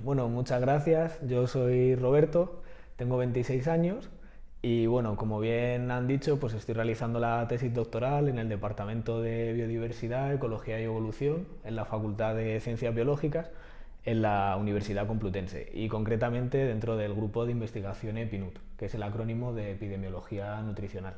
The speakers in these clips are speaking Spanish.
Bueno, muchas gracias. Yo soy Roberto, tengo 26 años y bueno, como bien han dicho, pues estoy realizando la tesis doctoral en el Departamento de Biodiversidad, Ecología y Evolución en la Facultad de Ciencias Biológicas en la Universidad Complutense y concretamente dentro del grupo de investigación EPINUT, que es el acrónimo de Epidemiología Nutricional.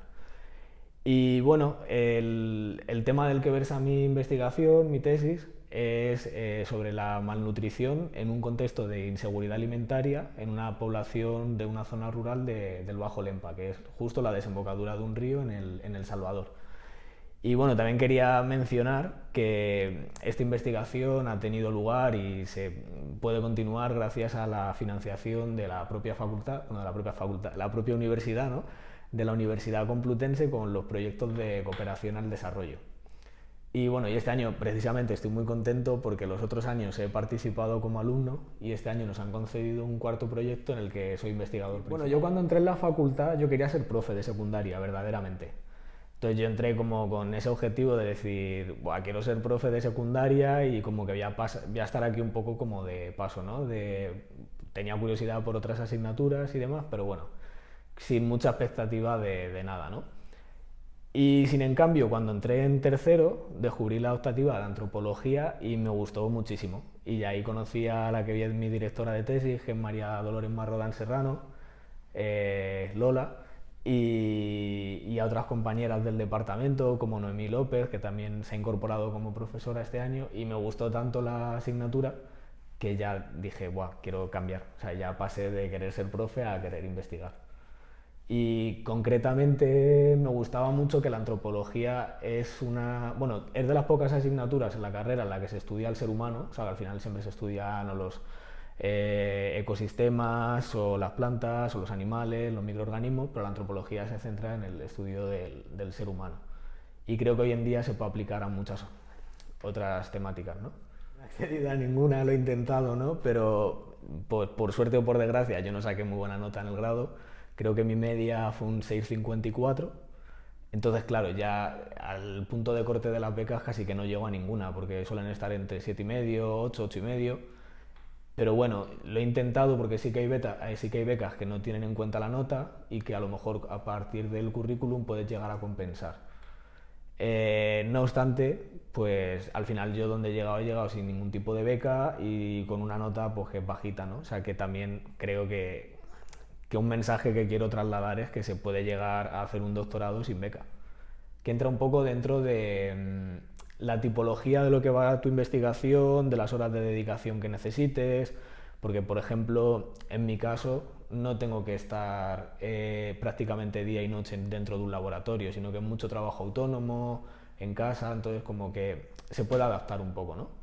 Y bueno, el tema del que versa mi investigación, mi tesis, es sobre la malnutrición en un contexto de inseguridad alimentaria en una población de una zona rural del Bajo Lempa, que es justo la desembocadura de un río en el Salvador. Y bueno, también quería mencionar que esta investigación ha tenido lugar y se puede continuar gracias a la financiación de la propia facultad, bueno, de la propia universidad, ¿no? De la Universidad Complutense con los proyectos de cooperación al desarrollo. Y bueno, y este año precisamente estoy muy contento porque los otros años he participado como alumno y este año nos han concedido un cuarto proyecto en el que soy investigador principal. Bueno, yo cuando entré en la facultad yo quería ser profe de secundaria, verdaderamente. Entonces yo entré como con ese objetivo de decir, buah, quiero ser profe de secundaria y como que voy a estar aquí un poco como de paso, ¿no? Tenía curiosidad por otras asignaturas y demás, pero bueno, sin mucha expectativa de nada, ¿no? Y sin en cambio, cuando entré en tercero, descubrí la optativa de antropología y me gustó muchísimo. Y ahí conocí a la que es mi directora de tesis, que es María Dolores Marrodán Serrano, Lola, y a otras compañeras del departamento, como Noemí López, que también se ha incorporado como profesora este año, y me gustó tanto la asignatura que ya dije, buah, quiero cambiar. O sea, ya pasé de querer ser profe a querer investigar. Y concretamente me gustaba mucho que la antropología es bueno, es de las pocas asignaturas en la carrera en la que se estudia el ser humano, o sea, que al final siempre se estudian o los ecosistemas o las plantas o los animales, los microorganismos, pero la antropología se centra en el estudio del ser humano. Y creo que hoy en día se puede aplicar a muchas otras temáticas, ¿no? No he accedido a ninguna, lo he intentado, ¿no? Pero por suerte o por desgracia yo no saqué muy buena nota en el grado. Creo que mi media fue un 6,54. Entonces, claro, ya al punto de corte de las becas casi que no llego a ninguna, porque suelen estar entre 7,5, 8, 8,5. Pero bueno, lo he intentado porque sí que hay becas que no tienen en cuenta la nota y que a lo mejor a partir del currículum puedes llegar a compensar. No obstante, pues al final yo donde he llegado sin ningún tipo de beca y con una nota pues que es bajita, ¿no? O sea que también creo que un mensaje que quiero trasladar es que se puede llegar a hacer un doctorado sin beca. Que entra un poco dentro de la tipología de lo que va a tu investigación, de las horas de dedicación que necesites, porque por ejemplo, en mi caso, no tengo que estar prácticamente día y noche dentro de un laboratorio, sino que es mucho trabajo autónomo, en casa, entonces como que se puede adaptar un poco, ¿no?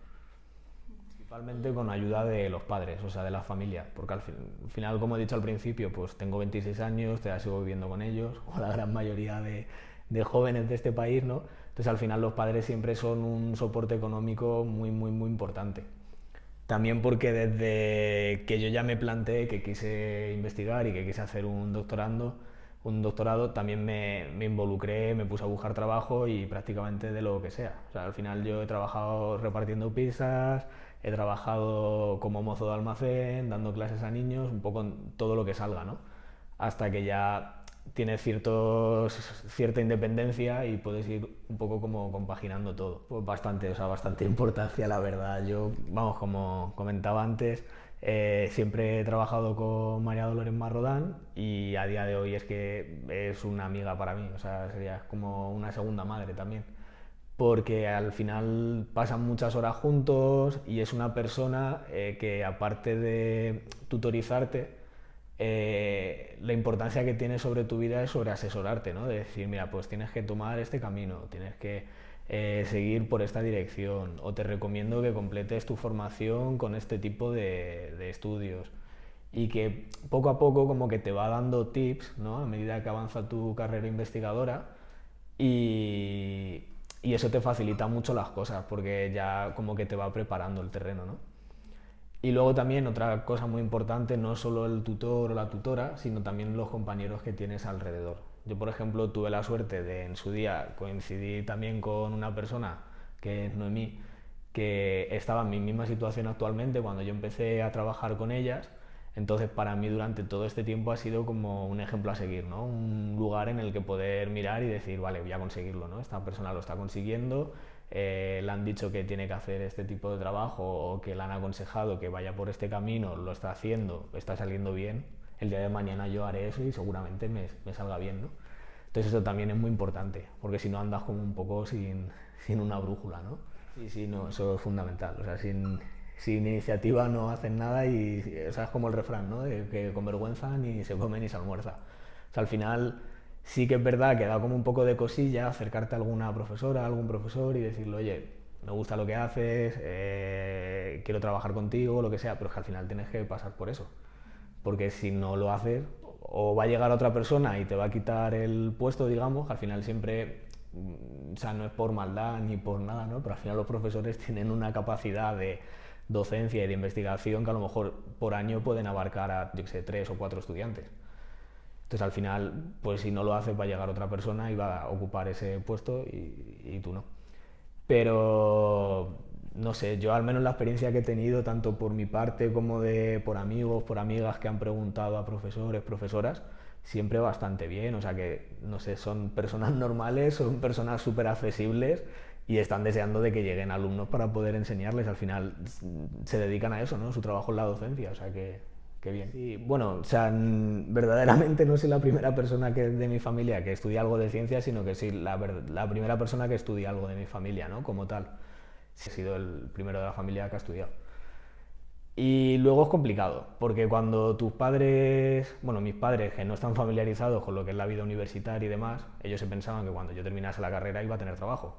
Principalmente con ayuda de los padres, o sea, de la familia, porque al final, como he dicho al principio, pues tengo 26 años, todavía sigo viviendo con ellos, o la gran mayoría de jóvenes de este país, ¿no? Entonces al final los padres siempre son un soporte económico muy, muy, muy importante. También porque desde que yo ya me planteé que quise investigar y que quise hacer un doctorado, también me involucré, me puse a buscar trabajo y prácticamente de lo que sea. O sea, al final yo he trabajado repartiendo pizzas, he trabajado como mozo de almacén, dando clases a niños, un poco en todo lo que salga, ¿no? Hasta que ya tienes cierta independencia y puedes ir un poco como compaginando todo. Pues bastante, o sea, bastante importancia, la verdad. Yo, vamos, como comentaba antes, siempre he trabajado con María Dolores Marrodán y a día de hoy es que es una amiga para mí, o sea, sería como una segunda madre también. Porque al final pasan muchas horas juntos y es una persona que aparte de tutorizarte, la importancia que tiene sobre tu vida es sobre asesorarte, ¿no? De decir, mira, pues tienes que tomar este camino, tienes que seguir por esta dirección, o te recomiendo que completes tu formación con este tipo de estudios. Y que poco a poco como que te va dando tips, ¿no? A medida que avanza tu carrera investigadora y, y eso te facilita mucho las cosas porque ya como que te va preparando el terreno, ¿no? Y luego también otra cosa muy importante, no solo el tutor o la tutora, sino también los compañeros que tienes alrededor. Yo, por ejemplo, tuve la suerte de en su día coincidir también con una persona que es Noemí, que estaba en mi misma situación actualmente cuando yo empecé a trabajar con ellas. Entonces, para mí durante todo este tiempo ha sido como un ejemplo a seguir, ¿no? Un lugar en el que poder mirar y decir, vale, voy a conseguirlo, ¿no? Esta persona lo está consiguiendo, le han dicho que tiene que hacer este tipo de trabajo o que le han aconsejado que vaya por este camino, lo está haciendo, está saliendo bien. El día de mañana yo haré eso y seguramente me salga bien, ¿no? Entonces eso también es muy importante, porque si no andas como un poco sin una brújula, ¿no? Sí, sí, no, eso es fundamental. O sea, sin iniciativa no hacen nada y, o sea, es como el refrán, ¿no? De que con vergüenza ni se come ni se almuerza. O sea, al final sí que es verdad que da como un poco de cosilla acercarte a alguna profesora, a algún profesor y decirle, oye, me gusta lo que haces, quiero trabajar contigo, lo que sea, pero es que al final tienes que pasar por eso. Porque si no lo haces, o va a llegar otra persona y te va a quitar el puesto, digamos, al final siempre, o sea, no es por maldad ni por nada, ¿no? Pero al final los profesores tienen una capacidad de docencia y de investigación que a lo mejor por año pueden abarcar a, yo que sé, 3 o 4 estudiantes. Entonces al final, pues si no lo haces va a llegar otra persona y va a ocupar ese puesto y tú no. Pero no sé, yo al menos la experiencia que he tenido, tanto por mi parte como por amigos, por amigas que han preguntado a profesores, profesoras, siempre bastante bien. O sea que, no sé, son personas normales, son personas súper accesibles y están deseando de que lleguen alumnos para poder enseñarles. Al final se dedican a eso, ¿no? Su trabajo es la docencia, o sea que bien. Sí, bueno, o sea, verdaderamente no soy la primera persona de mi familia que estudia algo de ciencia, sino que soy la primera persona que estudia algo de mi familia, ¿no? Como tal. Sí, he sido el primero de la familia que ha estudiado. Y luego es complicado, porque cuando tus padres, bueno, mis padres que no están familiarizados con lo que es la vida universitaria y demás, ellos se pensaban que cuando yo terminase la carrera iba a tener trabajo.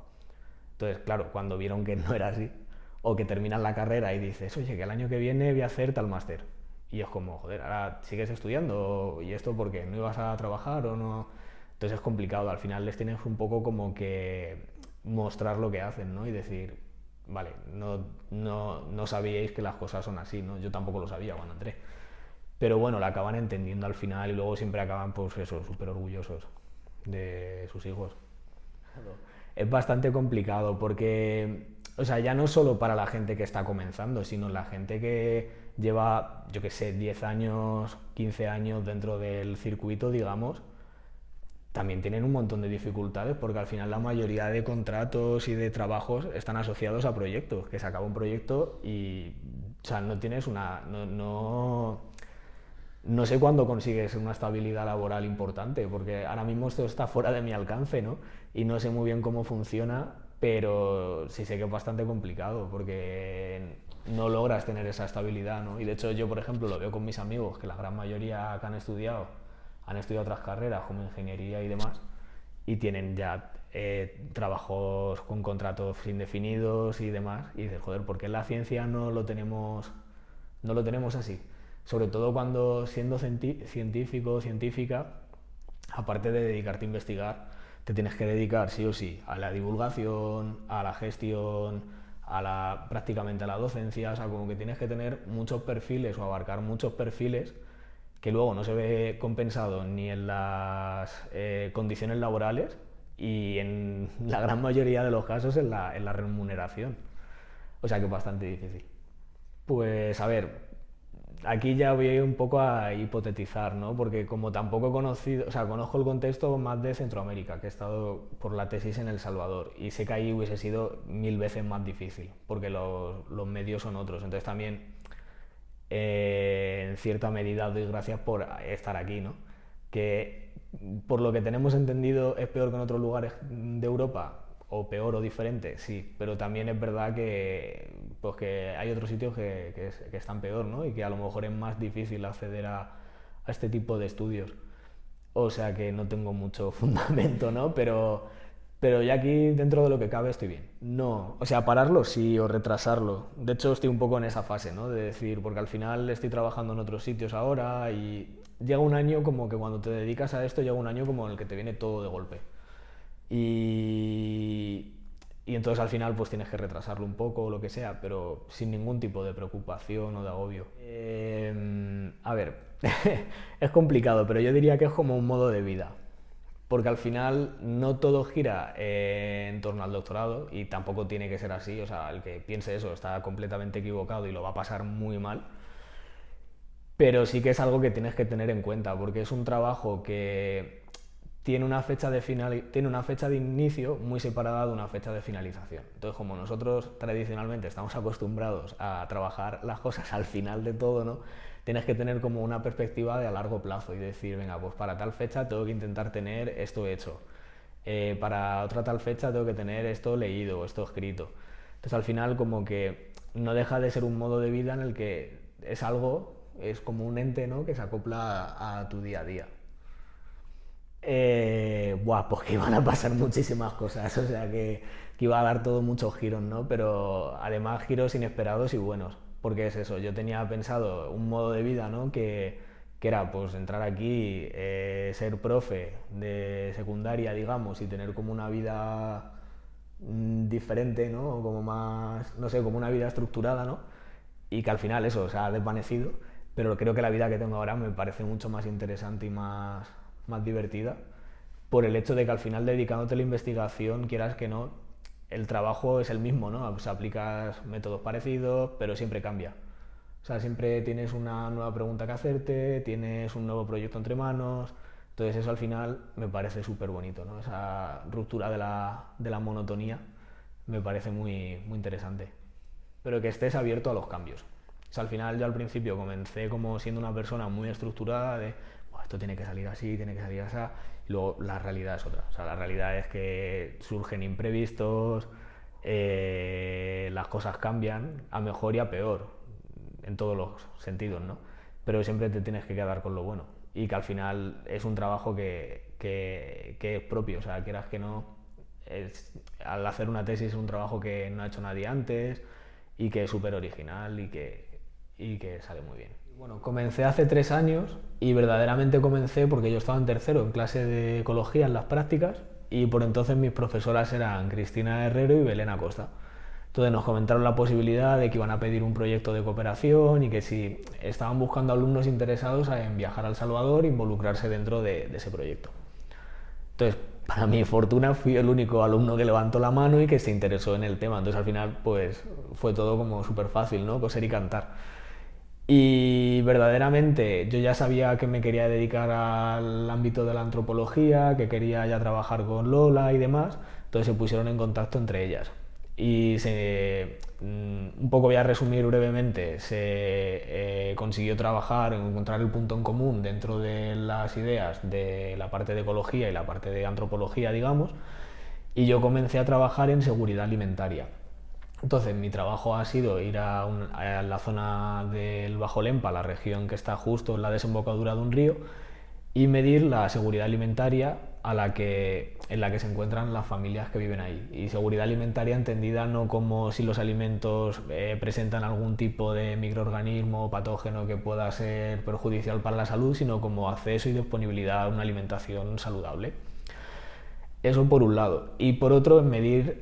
Entonces, claro, cuando vieron que no era así, o que terminas la carrera y dices, oye, que el año que viene voy a hacer tal máster. Y es como, joder, ahora sigues estudiando, ¿y esto por qué? ¿No ibas a trabajar o no? Entonces es complicado, al final les tienes un poco como que mostrar lo que hacen, ¿no? Y decir, vale, no sabíais que las cosas son así, ¿no? Yo tampoco lo sabía cuando entré. Pero bueno, la acaban entendiendo al final y luego siempre acaban, pues eso, súper orgullosos de sus hijos. Es bastante complicado porque, o sea, ya no solo para la gente que está comenzando, sino la gente que lleva, yo que sé, 10 años, 15 años dentro del circuito, digamos, también tienen un montón de dificultades porque al final la mayoría de contratos y de trabajos están asociados a proyectos, que se acaba un proyecto y, o sea, no tienes no sé cuándo consigues una estabilidad laboral importante, porque ahora mismo esto está fuera de mi alcance, ¿no? Y no sé muy bien cómo funciona, pero sí sé que es bastante complicado, porque no logras tener esa estabilidad, ¿no? Y de hecho yo, por ejemplo, lo veo con mis amigos, que la gran mayoría que han estudiado otras carreras como ingeniería y demás, y tienen ya trabajos con contratos indefinidos y demás, y dices, joder, ¿por qué en la ciencia no lo tenemos así? Sobre todo cuando siendo científico o científica, aparte de dedicarte a investigar, te tienes que dedicar sí o sí a la divulgación, a la gestión, prácticamente a la docencia, o sea, como que tienes que tener muchos perfiles o abarcar muchos perfiles que luego no se ve compensado ni en las condiciones laborales y en la gran mayoría de los casos en la remuneración. O sea que es bastante difícil. Pues a ver, aquí ya voy un poco a hipotetizar, ¿no? Porque como tampoco he conocido, o sea, conozco el contexto más de Centroamérica, que he estado por la tesis en El Salvador, y sé que ahí hubiese sido 1000 veces más difícil, porque los medios son otros. Entonces también, en cierta medida, doy gracias por estar aquí, ¿no? Que por lo que tenemos entendido es peor que en otros lugares de Europa, o peor o diferente, sí, pero también es verdad que, pues que hay otros sitios que están peor, ¿no? Y que a lo mejor es más difícil acceder a este tipo de estudios. O sea que no tengo mucho fundamento, ¿no? Pero ya aquí, dentro de lo que cabe, estoy bien. No, o sea, pararlo sí o retrasarlo. De hecho, estoy un poco en esa fase, ¿no? De decir, porque al final estoy trabajando en otros sitios ahora y llega un año como que cuando te dedicas a esto, llega un año como en el que te viene todo de golpe. Y, y entonces al final pues tienes que retrasarlo un poco o lo que sea, pero sin ningún tipo de preocupación o de agobio. A ver, es complicado, pero yo diría que es como un modo de vida. porque al final no todo gira en torno al doctorado y tampoco tiene que ser así. O sea, el que piense eso está completamente equivocado y lo va a pasar muy mal. Pero sí que es algo que tienes que tener en cuenta, porque es un trabajo que tiene una fecha tiene una fecha de inicio muy separada de una fecha de finalización. Entonces, como nosotros tradicionalmente estamos acostumbrados a trabajar las cosas al final de todo, ¿no? Tienes que tener como una perspectiva de a largo plazo y decir, venga, pues para tal fecha tengo que intentar tener esto hecho. Para otra tal fecha tengo que tener esto leído o esto escrito. Entonces, al final, como que no deja de ser un modo de vida en el que es algo, es como un ente, ¿no? Que se acopla a tu día a día. Pues que iban a pasar muchísimas cosas, o sea que iba a dar todo muchos giros, ¿no? Pero además giros inesperados y buenos, porque es eso, yo tenía pensado un modo de vida, ¿no? Que era pues entrar aquí, ser profe de secundaria, digamos, y tener como una vida diferente, ¿no? Como más, no sé, como una vida estructurada, ¿no? Y que al final eso se ha desvanecido, pero creo que la vida que tengo ahora me parece mucho más interesante y más divertida, por el hecho de que al final dedicándote a la investigación, quieras que no, el trabajo es el mismo, ¿no? Pues aplicas métodos parecidos, pero siempre cambia. O sea, siempre tienes una nueva pregunta que hacerte, tienes un nuevo proyecto entre manos, entonces eso al final me parece súper bonito, ¿no? Esa ruptura de la monotonía me parece muy interesante, pero que estés abierto a los cambios. O sea, al final yo al principio comencé como siendo una persona muy estructurada de esto tiene que salir así, tiene que salir así, y luego la realidad es otra. O sea, la realidad es que surgen imprevistos, las cosas cambian a mejor y a peor, en todos los sentidos, ¿no? Pero siempre te tienes que quedar con lo bueno y que al final es un trabajo que es propio, o sea, quieras que no, al hacer una tesis es un trabajo que no ha hecho nadie antes y que es súper original y que sale muy bien. Bueno, comencé hace 3 años y verdaderamente comencé porque yo estaba en tercero en clase de ecología en las prácticas y por entonces mis profesoras eran Cristina Herrero y Belén Acosta. Entonces nos comentaron la posibilidad de que iban a pedir un proyecto de cooperación y que si estaban buscando alumnos interesados en viajar a El Salvador e involucrarse dentro de ese proyecto. Entonces, para mi fortuna, fui el único alumno que levantó la mano y que se interesó en el tema. Entonces, al final, pues fue todo como súper fácil, ¿no? Coser y cantar. Y verdaderamente yo ya sabía que me quería dedicar al ámbito de la antropología, que quería ya trabajar con Lola y demás, entonces se pusieron en contacto entre ellas. Y un poco voy a resumir brevemente, se consiguió trabajar, encontrar el punto en común dentro de las ideas de la parte de ecología y la parte de antropología, digamos, y yo comencé a trabajar en seguridad alimentaria. Entonces mi trabajo ha sido ir a la zona del Bajo Lempa, la región que está justo en la desembocadura de un río, y medir la seguridad alimentaria en la que se encuentran las familias que viven ahí. Y seguridad alimentaria entendida no como si los alimentos presentan algún tipo de microorganismo o patógeno que pueda ser perjudicial para la salud, sino como acceso y disponibilidad a una alimentación saludable. Eso por un lado. Y por otro, medir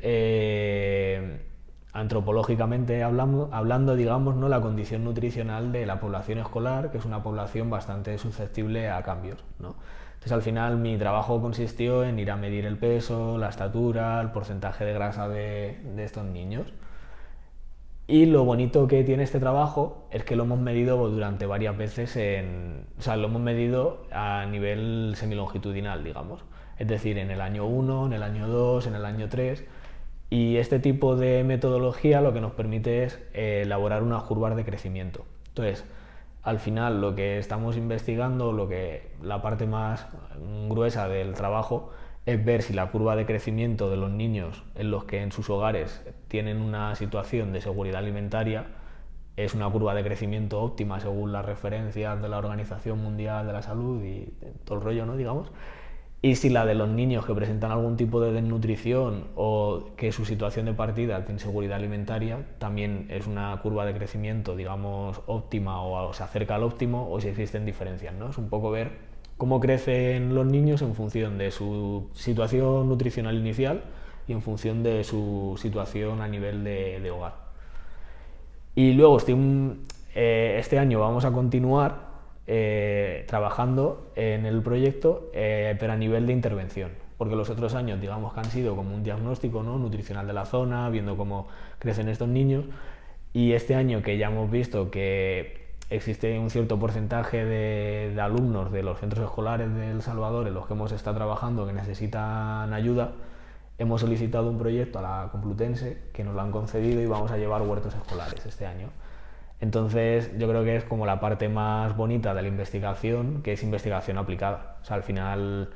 antropológicamente hablando, digamos, ¿no? La condición nutricional de la población escolar, que es una población bastante susceptible a cambios, ¿no? Entonces, al final, mi trabajo consistió en ir a medir el peso, la estatura, el porcentaje de grasa de estos niños. Y lo bonito que tiene este trabajo es que lo hemos medido durante varias veces o sea, lo hemos medido a nivel semilongitudinal, digamos. Es decir, en el año 1, en el año 2, en el año 3. Y este tipo de metodología lo que nos permite es elaborar unas curvas de crecimiento. Entonces, al final lo que estamos investigando, la parte más gruesa del trabajo es ver si la curva de crecimiento de los niños en los que en sus hogares tienen una situación de seguridad alimentaria es una curva de crecimiento óptima según las referencias de la Organización Mundial de la Salud y todo el rollo, ¿no? Digamos. Y si la de los niños que presentan algún tipo de desnutrición o que su situación de partida tiene inseguridad alimentaria, también es una curva de crecimiento, digamos, óptima o se acerca al óptimo, o si existen diferencias, ¿no? Es un poco ver cómo crecen los niños en función de su situación nutricional inicial y en función de su situación a nivel de hogar. Y luego este año vamos a continuar trabajando en el proyecto, pero a nivel de intervención, porque los otros años digamos que han sido como un diagnóstico, ¿no?, nutricional de la zona, viendo cómo crecen estos niños, y este año que ya hemos visto que existe un cierto porcentaje de alumnos de los centros escolares de El Salvador en los que hemos estado trabajando que necesitan ayuda, hemos solicitado un proyecto a la Complutense que nos lo han concedido y vamos a llevar huertos escolares este año. Entonces yo creo que es como la parte más bonita de la investigación, que es investigación aplicada. O sea, al final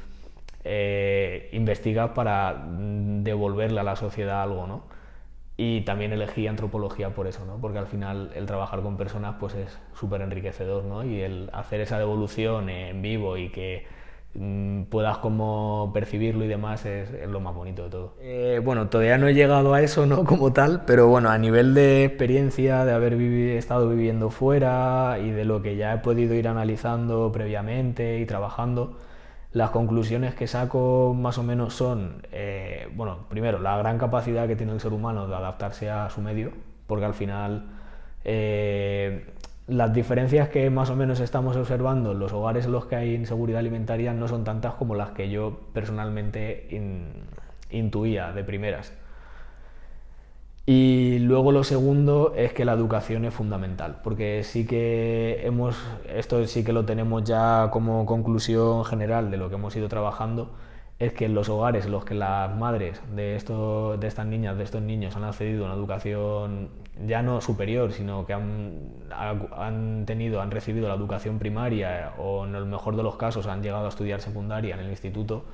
investigas para devolverle a la sociedad algo, ¿no? Y también elegí antropología por eso, ¿no? Porque al final el trabajar con personas pues es súper enriquecedor, ¿no? Y el hacer esa devolución en vivo y que puedas como percibirlo y demás es lo más bonito de todo. Bueno, todavía no he llegado a eso, ¿no?, como tal, pero bueno, a nivel de experiencia, de haber estado viviendo fuera y de lo que ya he podido ir analizando previamente y trabajando, las conclusiones que saco más o menos son, bueno, primero, la gran capacidad que tiene el ser humano de adaptarse a su medio, porque al final las diferencias que más o menos estamos observando en los hogares en los que hay inseguridad alimentaria no son tantas como las que yo personalmente intuía de primeras. Y luego lo segundo es que la educación es fundamental, porque sí que esto sí que lo tenemos ya como conclusión general de lo que hemos ido trabajando, es que en los hogares en los que las madres de estas niñas, de estos niños han accedido a una educación ya no superior, sino que han recibido la educación primaria o en el mejor de los casos han llegado a estudiar secundaria en el instituto,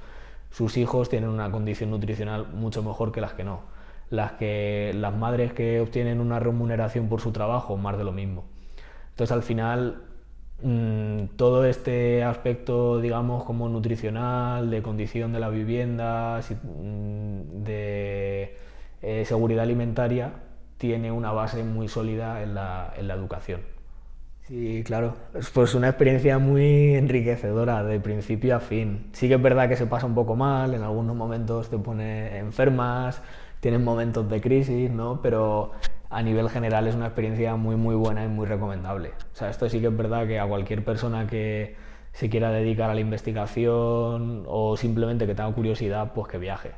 sus hijos tienen una condición nutricional mucho mejor que las que no. Las madres que obtienen una remuneración por su trabajo, más de lo mismo. Entonces al final todo este aspecto, digamos, como nutricional, de condición de la vivienda, de seguridad alimentaria, tiene una base muy sólida en la educación. Sí, claro, pues una experiencia muy enriquecedora de principio a fin. Sí que es verdad que se pasa un poco mal, en algunos momentos te pone enfermas, tienes momentos de crisis, ¿no? Pero a nivel general es una experiencia muy muy buena y muy recomendable. O sea, esto sí que es verdad que a cualquier persona que se quiera dedicar a la investigación o simplemente que tenga curiosidad, pues que viaje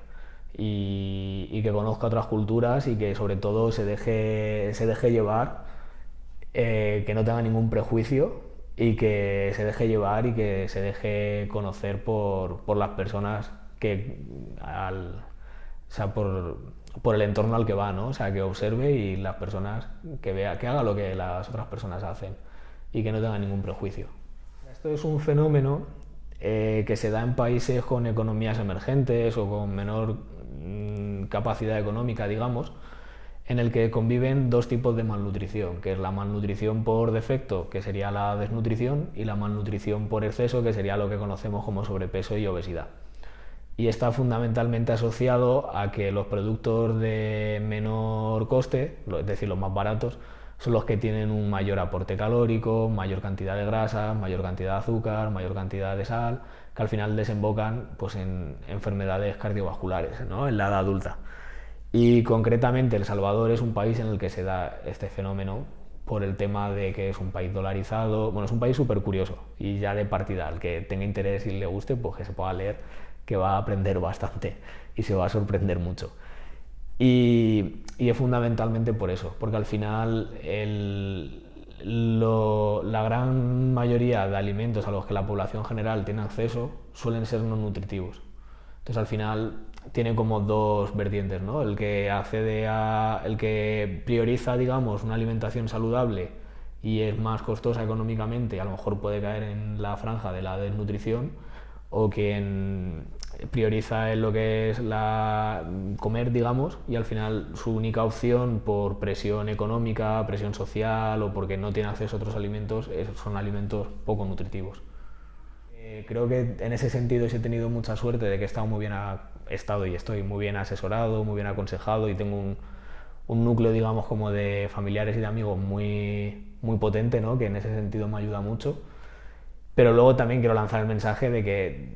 y que conozca otras culturas y que sobre todo se deje llevar, que no tenga ningún prejuicio y que se deje llevar y que se deje conocer por las personas o sea, por el entorno al que va, ¿no? O sea, que observe y las personas que vea, que haga lo que las otras personas hacen y que no tenga ningún prejuicio. Esto es un fenómeno que se da en países con economías emergentes o con menor capacidad económica, digamos, en el que conviven dos tipos de malnutrición, que es la malnutrición por defecto, que sería la desnutrición, y la malnutrición por exceso, que sería lo que conocemos como sobrepeso y obesidad. Y está fundamentalmente asociado a que los productos de menor coste, es decir, los más baratos, son los que tienen un mayor aporte calórico, mayor cantidad de grasa, mayor cantidad de azúcar, mayor cantidad de sal, que al final desembocan pues, en enfermedades cardiovasculares, ¿no?, en la edad adulta. Y concretamente El Salvador es un país en el que se da este fenómeno por el tema de que es un país dolarizado. Bueno, es un país súper curioso y ya de partida, al que tenga interés y le guste, pues que se pueda leer, que va a aprender bastante y se va a sorprender mucho. Y es fundamentalmente por eso, porque al final la gran mayoría de alimentos a los que la población general tiene acceso suelen ser no nutritivos. Entonces al final tiene como dos vertientes, ¿no? El que prioriza, digamos, una alimentación saludable y es más costosa económicamente, a lo mejor puede caer en la franja de la desnutrición, o quien prioriza en lo que es comer, digamos, y al final su única opción por presión económica, presión social o porque no tiene acceso a otros alimentos son alimentos poco nutritivos. Creo que en ese sentido he tenido mucha suerte de que he estado y estoy muy bien asesorado, muy bien aconsejado y tengo un núcleo, digamos, como de familiares y de amigos muy, muy potente, ¿no?, que en ese sentido me ayuda mucho. Pero luego también quiero lanzar el mensaje de que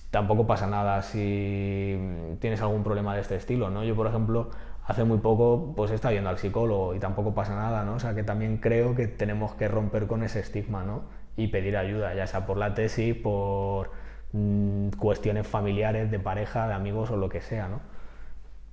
tampoco pasa nada si tienes algún problema de este estilo, ¿no? Yo, por ejemplo, hace muy poco pues he estado yendo al psicólogo y tampoco pasa nada, ¿no? O sea, que también creo que tenemos que romper con ese estigma, ¿no? y pedir ayuda, ya sea por la tesis, por cuestiones familiares, de pareja, de amigos o lo que sea, ¿no?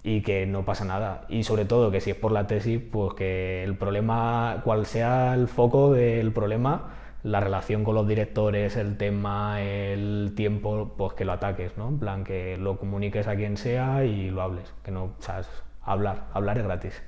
Y que no pasa nada. Y sobre todo que si es por la tesis, pues que el problema, cual sea el foco del problema, la relación con los directores, el tema, el tiempo, pues que lo ataques, ¿no? En plan, que lo comuniques a quien sea y lo hables, que no, o sea, hablar es gratis.